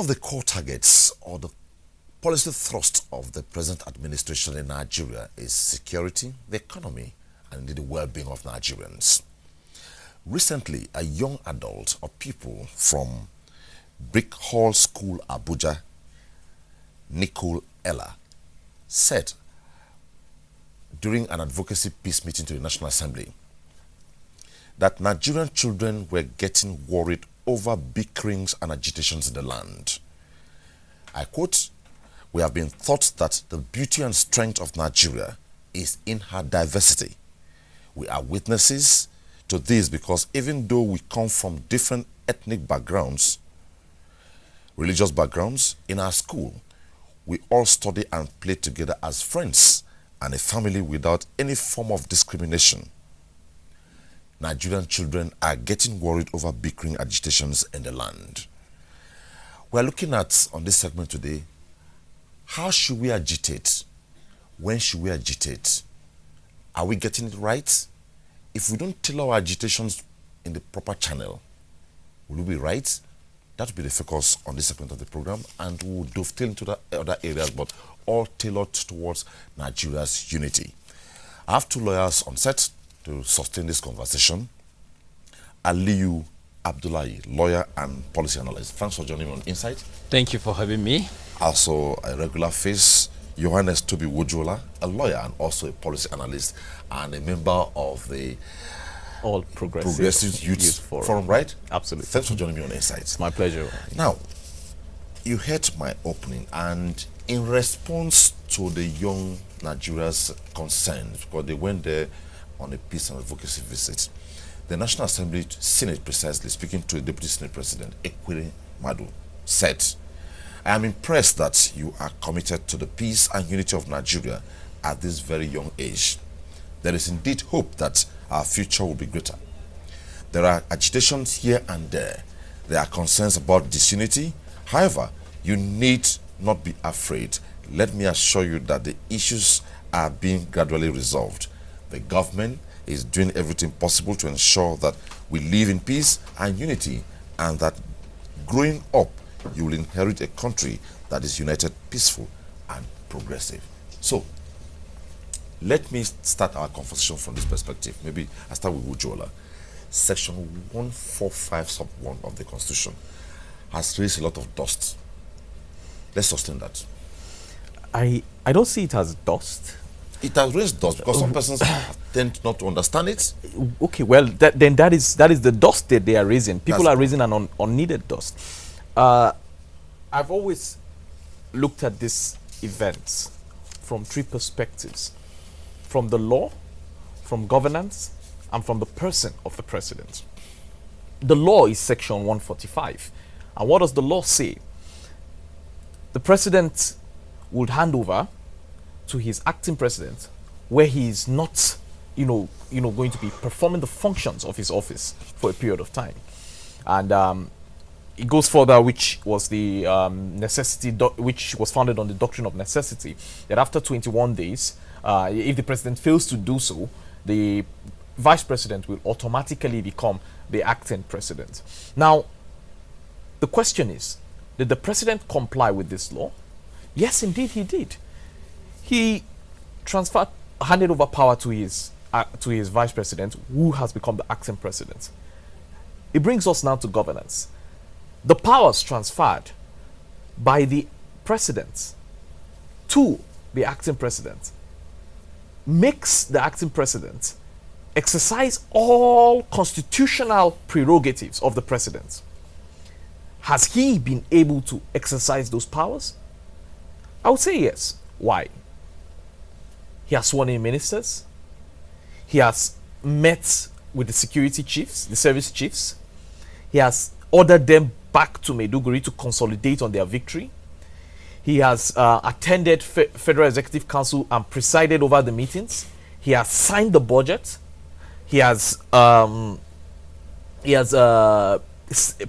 of the core targets or the policy thrust of the present administration in Nigeria is security, the economy, and indeed the well-being of Nigerians. Recently, a young adult or pupil from Brick Hall School, Abuja, Nicole Ella, said during an advocacy peace meeting to the National Assembly that Nigerian children were getting worried over bickerings and agitations in the land. I quote, "We have been taught that the beauty and strength of Nigeria is in her diversity. We are witnesses to this because even though we come from different ethnic backgrounds, religious backgrounds, in our school, we all study and play together as friends and a family without any form of discrimination. Nigerian children are getting worried over bickering agitations in the land." We're looking at, on this segment today, how should we agitate? When should we agitate? Are we getting it right? If we don't tailor our agitations in the proper channel, will we be right? That will be the focus on this segment of the program, and we'll dovetail into the other areas, but all tailored towards Nigeria's unity. I have two lawyers on set to sustain this conversation. Aliyu, Abdullahi, lawyer and policy analyst. Thanks for joining me on Insight. Thank you for having me. Also a regular face, Johannes Tobi, a lawyer and also a policy analyst and a member of the All Progressive Youth Forum, right? Absolutely. Thanks for joining me on Insight. It's my pleasure. Now, you heard my opening, and in response to the young Nigeria's concerns, because they went there on a peace and advocacy visit, the National Assembly Senate, precisely speaking to the Deputy Senate President, Ekwere Madu, said, "I am impressed that you are committed to the peace and unity of Nigeria at this very young age. There is indeed hope that our future will be greater. There are agitations here and there. There are concerns about disunity. However, you need not be afraid. Let me assure you that the issues are being gradually resolved. The government is doing everything possible to ensure that we live in peace and unity, and that growing up, you will inherit a country that is united, peaceful, and progressive." So, let me start our conversation from this perspective. Maybe I start with Ujola. Section 145 sub 1 of the Constitution has raised a lot of dust. Let's sustain that. I don't see it as dust. It has raised dust because some persons tend not to understand it. Okay, well, that is the dust that they are raising. People are raising an unneeded dust. I've always looked at this event from three perspectives: from the law, from governance, and from the person of the president. The law is section 145. And what does the law say? The president would hand over to his acting president, where he is not, going to be performing the functions of his office for a period of time. And it goes further, which was the which was founded on the doctrine of necessity, that after 21 days, if the president fails to do so, the vice president will automatically become the acting president. Now, the question is, did the president comply with this law? Yes, indeed he did. He handed over power to his vice president, who has become the acting president. It brings us now to governance. The powers transferred by the president to the acting president makes the acting president exercise all constitutional prerogatives of the president. Has he been able to exercise those powers? I would say yes. Why? He has sworn in ministers. He has met with the security chiefs, the service chiefs. He has ordered them back to Maiduguri to consolidate on their victory. He has attended Federal Executive Council and presided over the meetings. He has signed the budget. He has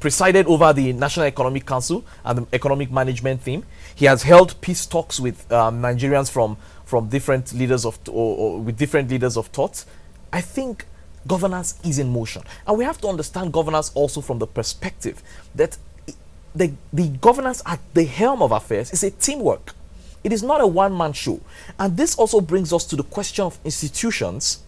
presided over the National Economic Council and the economic management theme. He has held peace talks with Nigerians from different leaders of with different leaders of thought. I think governance is in motion, and we have to understand governance also from the perspective that the governance at the helm of affairs is a teamwork. It is not a one-man show. And this also brings us to the question of institutions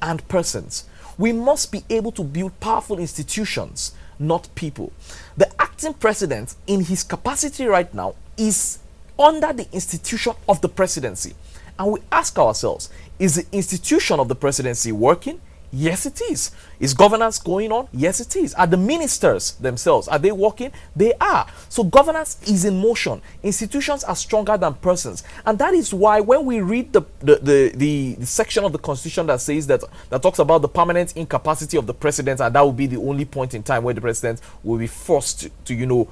and persons. We must be able to build powerful institutions, not people. The acting president, in his capacity right now, is under the institution of the presidency. And we ask ourselves, is the institution of the presidency working? Yes, it is. Is governance going on? Yes, it is. Are the ministers themselves, are they working? They are. So governance is in motion. Institutions are stronger than persons. And that is why when we read the section of the Constitution that says that talks about the permanent incapacity of the president, and that will be the only point in time where the president will be forced to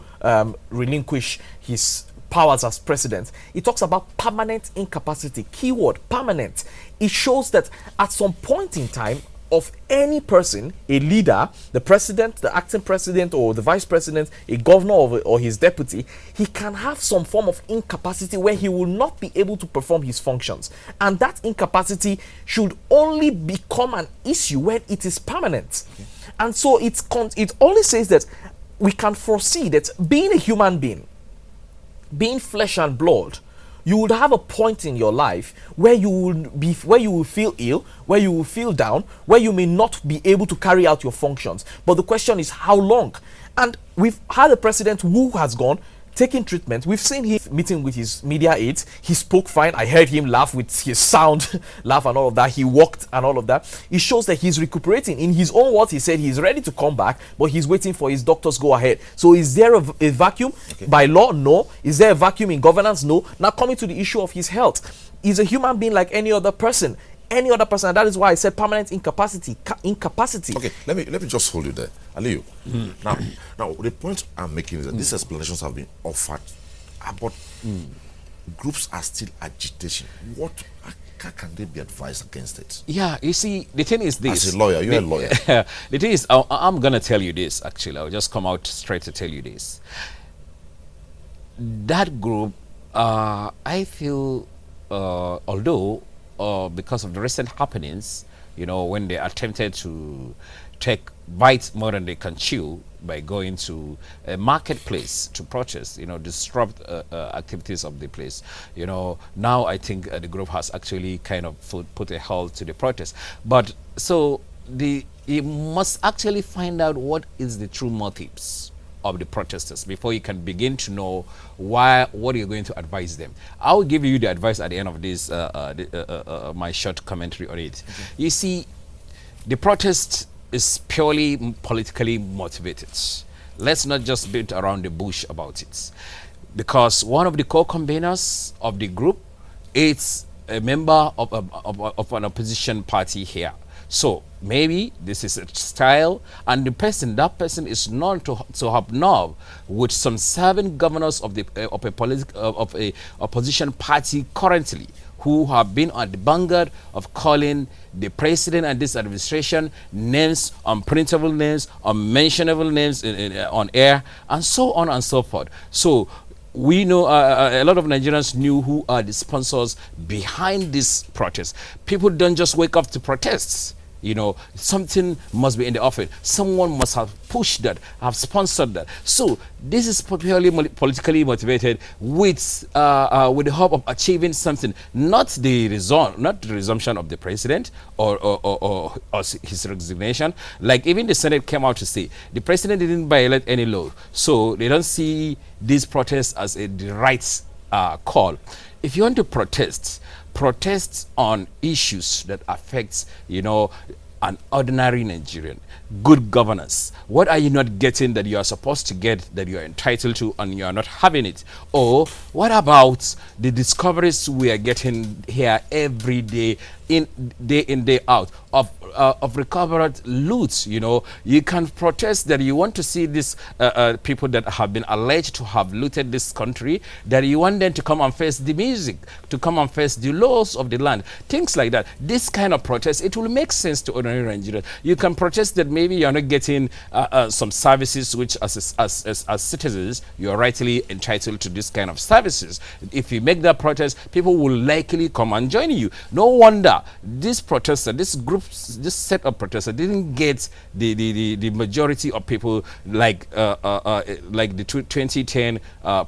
relinquish his powers as president. It talks about permanent incapacity. Keyword, permanent. It shows that at some point in time of any person, a leader, the president, the acting president, or the vice president, a governor or his deputy, he can have some form of incapacity where he will not be able to perform his functions. And that incapacity should only become an issue when it is permanent. Okay. And so it only says that we can foresee that being a human being, being flesh and blood, you would have a point in your life where you will feel ill, where you will feel down, where you may not be able to carry out your functions. But the question is how long? And we've had a president who has gone, taking treatment. We've seen him meeting with his media aides. He spoke fine. I heard him laugh with his sound laugh and all of that. He walked and all of that. It shows that he's recuperating. In his own words, he said he's ready to come back, but he's waiting for his doctors go ahead. So is there a vacuum? Okay. By law? No. Is there a vacuum in governance? No. Now coming to the issue of his health. He's a human being like any other person. Any other person. And that is why I said permanent incapacity. Okay, let me just hold you there. Aliyu. Now the point I'm making is that these explanations have been offered, but groups are still agitation. How can they be advised against it? Yeah, you see, the thing is this. As a lawyer, you're a lawyer. The thing is, I'm going to tell you this, actually. I'll just come out straight to tell you this. That group, I feel, although because of the recent happenings, when they attempted to take bites more than they can chew by going to a marketplace to protest, disrupt activities of the place. Now I think the group has actually kind of put a halt to the protest. But so you must actually find out what is the true motives of the protesters before you can begin to know what you're going to advise them. I will give you the advice at the end of this my short commentary on it. Okay. You see, the protest is purely politically motivated. Let's not just beat around the bush about it, because one of the co-conveners of the group is a member of an opposition party here. So maybe this is a style, and that person is known to have known with some 7 governors of a opposition party currently, who have been on the vanguard of calling the president and this administration names, unprintable names, unmentionable names on air, and so on and so forth. So we know a lot of Nigerians knew who are the sponsors behind this protest. People don't just wake up to protests. Something must be in the offing. Someone must have pushed that, have sponsored that. So this is purely politically motivated with the hope of achieving something, not the resumption of the president or his resignation. Like even the Senate came out to say the president didn't violate any law, so they don't see these protests as the right call. If you want to protest on issues that affects, an ordinary Nigerian. Good governance. What are you not getting that you are supposed to get, that you are entitled to, and you are not having it? Or what about the discoveries we are getting here every day, day in, day out, of recovered loot? You can protest that you want to see these people that have been alleged to have looted this country, that you want them to come and face the music, to come and face the laws of the land, things like that. This kind of protest, it will make sense to ordinary Nigerians. You can protest that maybe you're not getting some services which as citizens you are rightly entitled to this kind of services. If you make that protest, people will likely come and join you. No wonder these protesters, these this set of protesters didn't get the majority of people like the 2010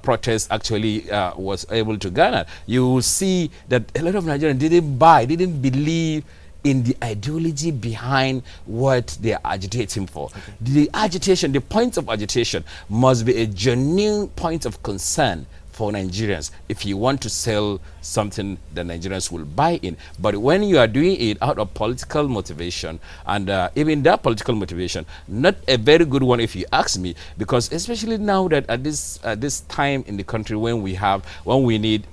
protest actually was able to garner. You will see that a lot of Nigerians didn't believe in the ideology behind what they are agitating for. Okay. The point of agitation must be a genuine point of concern for Nigerians if you want to sell something that Nigerians will buy in. But when you are doing it out of political motivation, and even that political motivation, not a very good one if you ask me, because especially now that at this time in the country when we need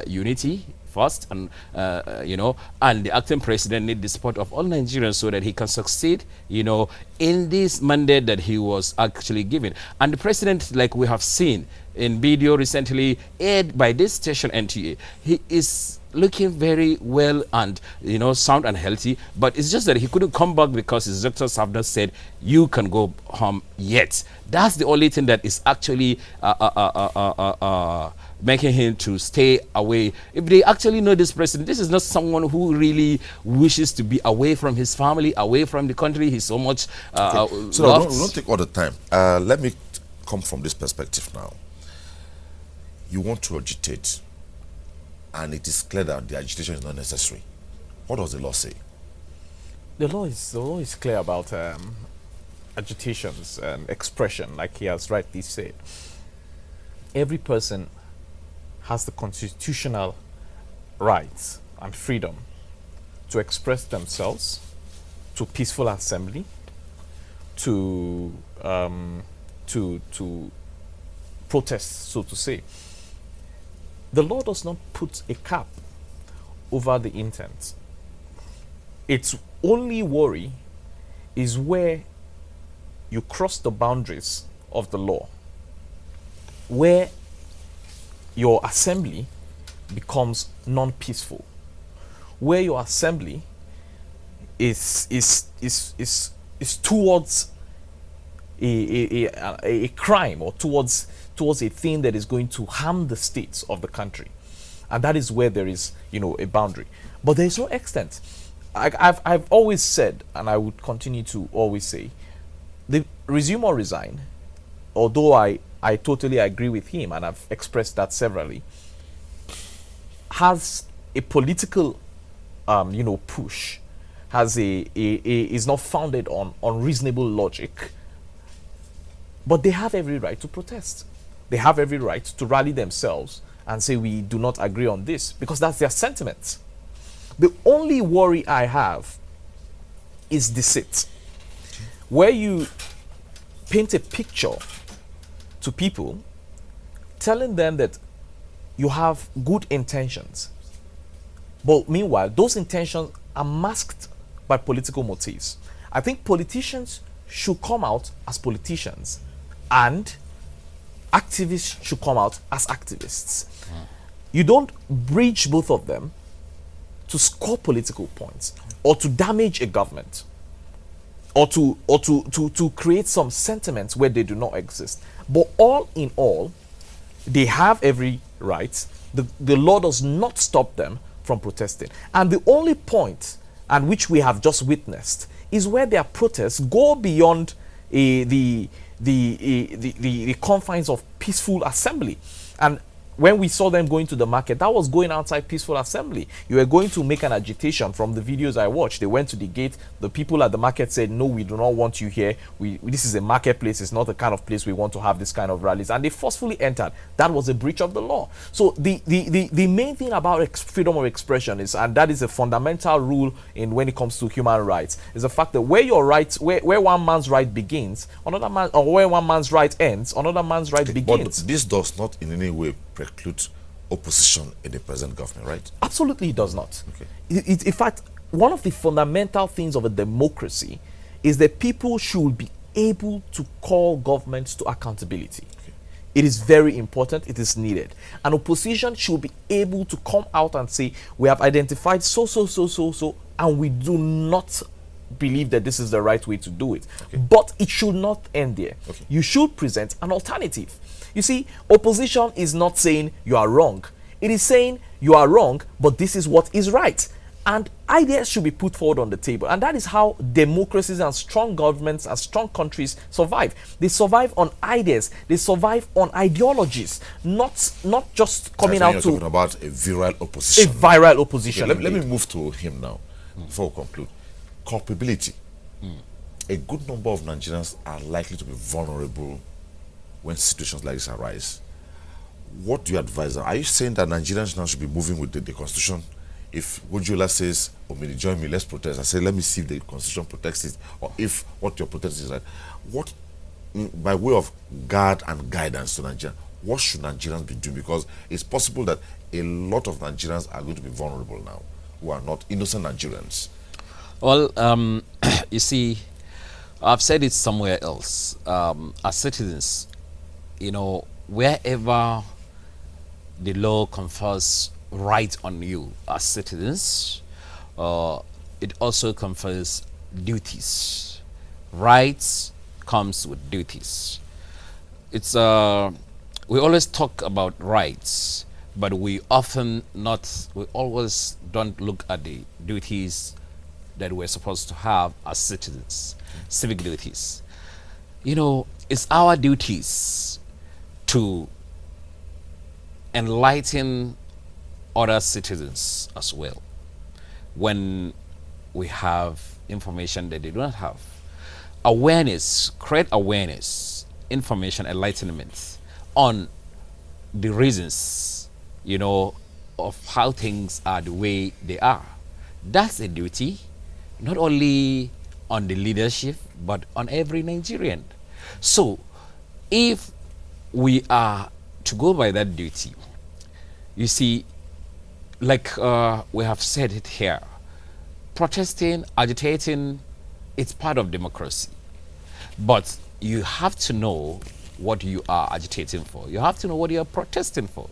unity first, and and the acting president need the support of all Nigerians so that he can succeed, in this mandate that he was actually given. And the president, like we have seen in video recently aired by this station NTA, he is looking very well and sound and healthy, but it's just that he couldn't come back because his doctors have not said you can go home yet. That's the only thing that is actually making him to stay away. If they actually know this president, this is not someone who really wishes to be away from his family, away from the country. He's so much so we don't take all the time. Let me come from this perspective now. You want to agitate, and it is clear that the agitation is not necessary. What does the law say? The law is clear about agitations and expression, like he has rightly said. Every person has the constitutional rights and freedom to express themselves, to peaceful assembly, to protest, so to say. The law does not put a cap over the intent. Its only worry is where you cross the boundaries of the law, where your assembly becomes non-peaceful, where your assembly is towards a crime, or towards a thing that is going to harm the states of the country. And that is where there is a boundary. But there is no extent. I've always said, and I would continue to always say, the resume or resign, although I totally agree with him, and I've expressed that severally, has a political push, has is not founded on reasonable logic. But they have every right to protest. They have every right to rally themselves and say we do not agree on this, because that's their sentiment. The only worry I have is deceit, where you paint a picture to people telling them that you have good intentions, but meanwhile those intentions are masked by political motives. I think politicians should come out as politicians, and activists should come out as activists. You don't bridge both of them to score political points, or to damage a government, or to create some sentiments where they do not exist. But all in all, they have every right. The law does not stop them from protesting. And the only point at which we have just witnessed is where their protests go beyond the confines of peaceful assembly. And when we saw them going to the market, that was going outside peaceful assembly. You were going to make an agitation. From the videos I watched, they went to the gate. The people at the market said, no, we do not want you here. This is a marketplace. It's not the kind of place we want to have this kind of rallies. And they forcefully entered. That was a breach of the law. So the main thing about freedom of expression is, and that is a fundamental rule when it comes to human rights, is the fact that where your rights, where one man's right begins, another man, or where one man's right ends, another man's right begins. But this does not in any way preclude opposition in the present government, right? Absolutely, it does not. Okay. In fact, one of the fundamental things of a democracy is that people should be able to call governments to accountability. Okay. It is very important. It is needed. An opposition should be able to come out and say, we have identified so, and we do not believe that this is the right way to do it. Okay. But it should not end there. Okay. You should present an alternative. You see, opposition is not saying you are wrong. It is saying you are wrong, but this is what is right. And ideas should be put forward on the table. And that is how democracies and strong governments and strong countries survive. They survive on ideas. They survive on ideologies, not just coming out to talking about a virile opposition. A viral opposition. Okay, let me move to him now before we conclude. Culpability. A good number of Nigerians are likely to be vulnerable when situations like this arise. What do you advise them? Are you saying that Nigerians now should be moving with the Constitution? If Wojola says, Omini, join me, let's protest, I say, let me see if the Constitution protects it, or if what you're protesting is right. What, by way of guard and guidance to Nigeria, what should Nigerians be doing? Because it's possible that a lot of Nigerians are going to be vulnerable now, who are not innocent Nigerians. Well, you see, I've said it somewhere else. As citizens, you know, wherever the law confers right on you as citizens, it also confers duties. Rights comes with duties. It's we always talk about rights, but we always don't look at the duties that we're supposed to have as citizens, civic duties. You know, it's our duties to enlighten other citizens as well when we have information that they do not have. Awareness, create awareness, information, enlightenment on the reasons, you know, of how things are the way they are. That's a duty, not only on the leadership, but on every Nigerian. So, if we are to go by that duty, you see, like we have said it here, protesting, agitating, it's part of democracy. But you have to know what you are agitating for. You have to know what you are protesting for.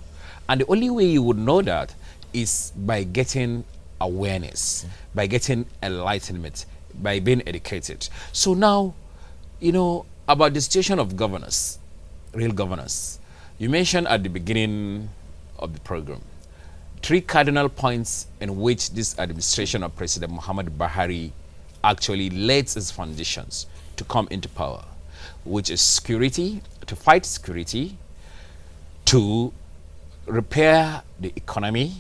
And the only way you would know that is by getting awareness, by getting enlightenment, by being educated. So now, you know, about the situation of governance, real governance. You mentioned at the beginning of the program 3 cardinal points in which this administration of President Muhammad Buhari actually lays its foundations to come into power, which is security, to fight security, to repair the economy,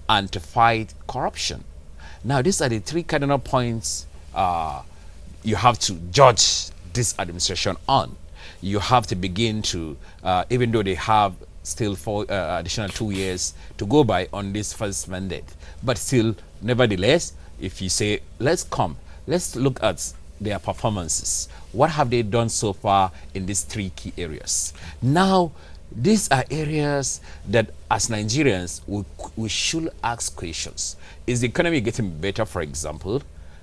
and to fight corruption. Now, these are the 3 cardinal points you have to judge this administration on. You have to begin to, even though they have still 4 additional 2 years to go by on this first mandate, but still, nevertheless, if you say, let's look at their performances. What have they done so far in these 3 key areas? Now, these are areas that as Nigerians, we should ask questions. Is the economy getting better, for example?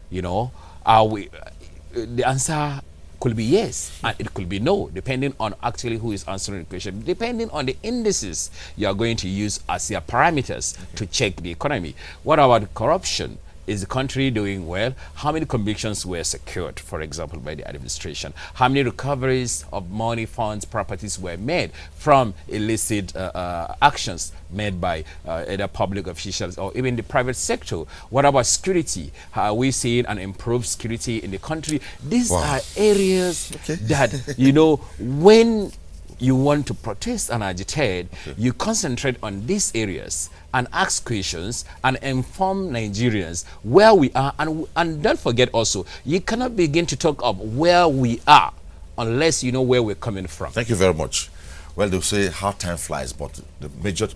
You know, the answer could be yes, and it could be no, depending on actually who is answering the question, depending on the indices you are going to use as your parameters to check the economy. What about corruption? Is the country doing well? How many convictions were secured, for example, by the administration? How many recoveries of money, funds, properties were made from illicit actions made by either public officials or even the private sector? What about security? Are we seeing an improved security in the country? These are areas that, you know, when you want to protest and agitate, you concentrate on these areas and ask questions and inform Nigerians where we are. And don't forget also, you cannot begin to talk of where we are unless you know where we're coming from. Thank you very much. Well, they'll say how time flies, but the major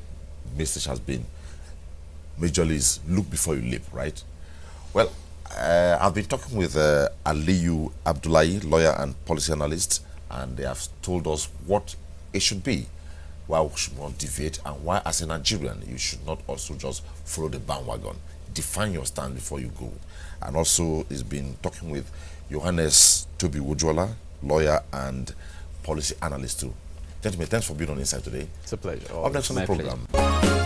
message has been, majorly is look before you leap, right? Well, I've been talking with Aliyu, Abdullahi, lawyer and policy analyst, and they have told us what it should be, why we should not deviate, and why as a Nigerian you should not also just follow the bandwagon. Define your stand before you go. And also he's been talking with Johannes, Tobi, lawyer and policy analyst too. Gentlemen, thanks for being on Inside today. It's a pleasure. Up next on the My program. pleasure.